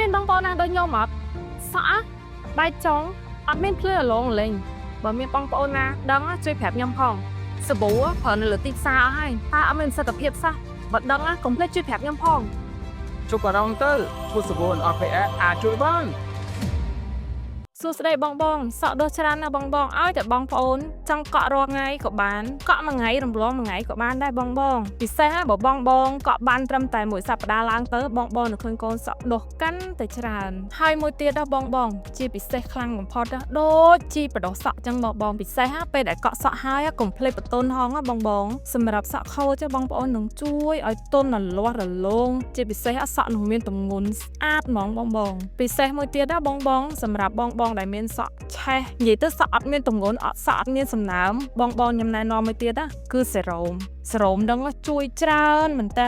មានបងប្អូនណាដូចខ្ញុំអត់សក់ដៃចុងអត់មានភ្លឺអាឡងលេងបើមានបងប្អូនណាដឹងជួយប្រាប់ខ្ញុំផងសាប៊ូប្រើនៅលើទីផ្សារអស់ហើយតើអត់មានសិទ្ធិភាពសោះបើដឹងកុំភ្លេចជួយប្រាប់ខ្ញុំផង ជប់អារម្មណ៍ទៅពុសវនអត់ PS អាចជួយបាន សួស្តីបងបងសក់ដុសច្រើនណាស់បងបងឲ្យតែបងប្អូនចង់កក់រាល់ថ្ងៃក៏បានកក់មួយថ្ងៃរំលងមួយថ្ងៃក៏បានដែរបងបងពិសេសបើបងបងកក់បានត្រឹមតែមួយសប្តាហ៍ឡើងទៅបងបងនឹងឃើញកូនសក់ដុសកាន់តែច្រើនហើយមួយទៀតដល់បងបងជាពិសេសខ្លាំងបំផុតដូចជីបដោះសក់ចឹងបងបងពិសេសពេលដែលកក់សក់ហើយកុំភ្លេចបន្ទន់ហងបងបងសម្រាប់សក់ខូចបងប្អូននឹងជួយឲ្យទន់រលាស់រលោងជាពិសេសសក់នឹងមានទម្ងន់ស្អាតហ្មងបងបងពិសេសមួយទៀតណាបងបងសម្រាប់បងបងដែលមានសក់ឆេះនិយាយទៅសក់អត់មានទម្ងន់អត់សក់អត់មានសំណើមបងបងខ្ញុំណែនាំមួយទៀតណាគឺសេរ៉ូមហ្នឹងជួយច្រើនមែនតើ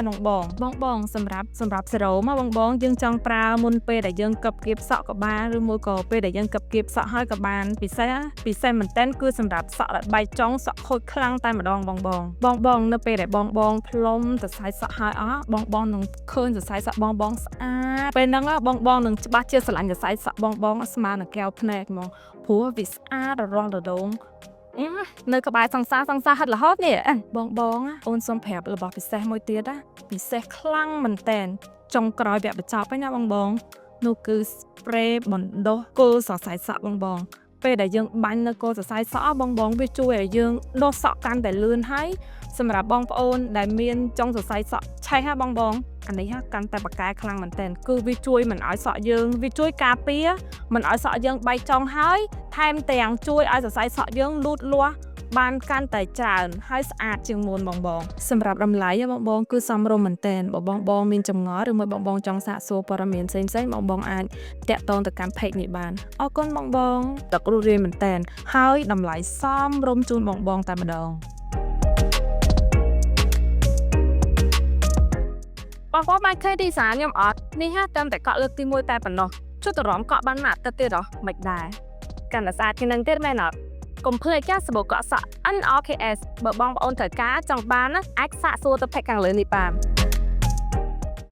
បងបងសម្រាប់សេរ៉ូមបងបងយើងចង់ប្រើមុនពេលដែលយើងកឹបគៀបសក់ក៏បានឬមួយក៏ពេលដែលយើងកឹបគៀបសក់ហើយក៏បានពិសេសមែនតើគឺសម្រាប់សក់ដែលបែកចុងសក់ខូចខ្លាំងតែម្ដងបងនៅពេលដែលបងផ្លុំសរសៃសក់ហើយបងនឹងឃើញសរសៃសក់បងស្អាតពេលហ្នឹងបងនឹងច្បាស់ជាស្រឡាញ់សរសៃសក់បងស្មើនឹងកែវភ្នែកហ្មងព្រោះវាស្អាតរលាស់រលោងនៅក្បែរសង្សារហិតរហូតនេះបងអូនសុំប្រាប់របស់ពិសេសមួយទៀតណាពិសេសខ្លាំងមែនតែនចុងក្រោយវគ្គបញ្ចប់ហ្នឹងណាបងនោះគឺ spray បណ្ដុះគល់សរសៃសក់បងពេលដែលយើងបាញ់នៅគល់សរសៃសក់បងវាជួយឲ្យយើងដុសសក់កាន់តែលឿនហើយសម្រាប់បងប្អូនដែលមានចុងសរសៃសក់ឆេះបងអានេះកាន់តែបកកែខ្លាំងមែនតើគឺវាជួយមិនឲ្យសក់យើងវាជួយការពារមិនឲ្យសក់យើងបែកចុងហើយថែមទាំងជួយឲ្យសរសៃសក់យើងលូតលាស់បានកាន់តែច្រើនហើយស្អាតជាងមុនបងសម្រាប់តម្លៃបងគឺសមរម្យមែនតើបើបងមានចម្ងល់ឬមួយបងចង់សាកសួរព័ត៌មានផ្សេងបងអាចតាក់ទងទៅកាន់ page នេះបានអរគុណបងទឹករួសរាយមែនតើហើយតម្លៃសមរម្យជូនបងតែម្ដងបងបានឃើញទីសារខ្ញុំអត់នេះតែកក់លើកទី1តែប៉ុណ្ណោះចុះតរំកក់បានមួយអាទិត្យទៀតហ៎មិនដែរកាន់តែស្អាតជាងនឹងទៀតមែនអត់កុំភ្លេចចាសាប៊ូកក់សក់ NRKS បើបងប្អូនត្រូវការចង់បានអាចសាកសួរទៅ page ខាងលើនេះបាន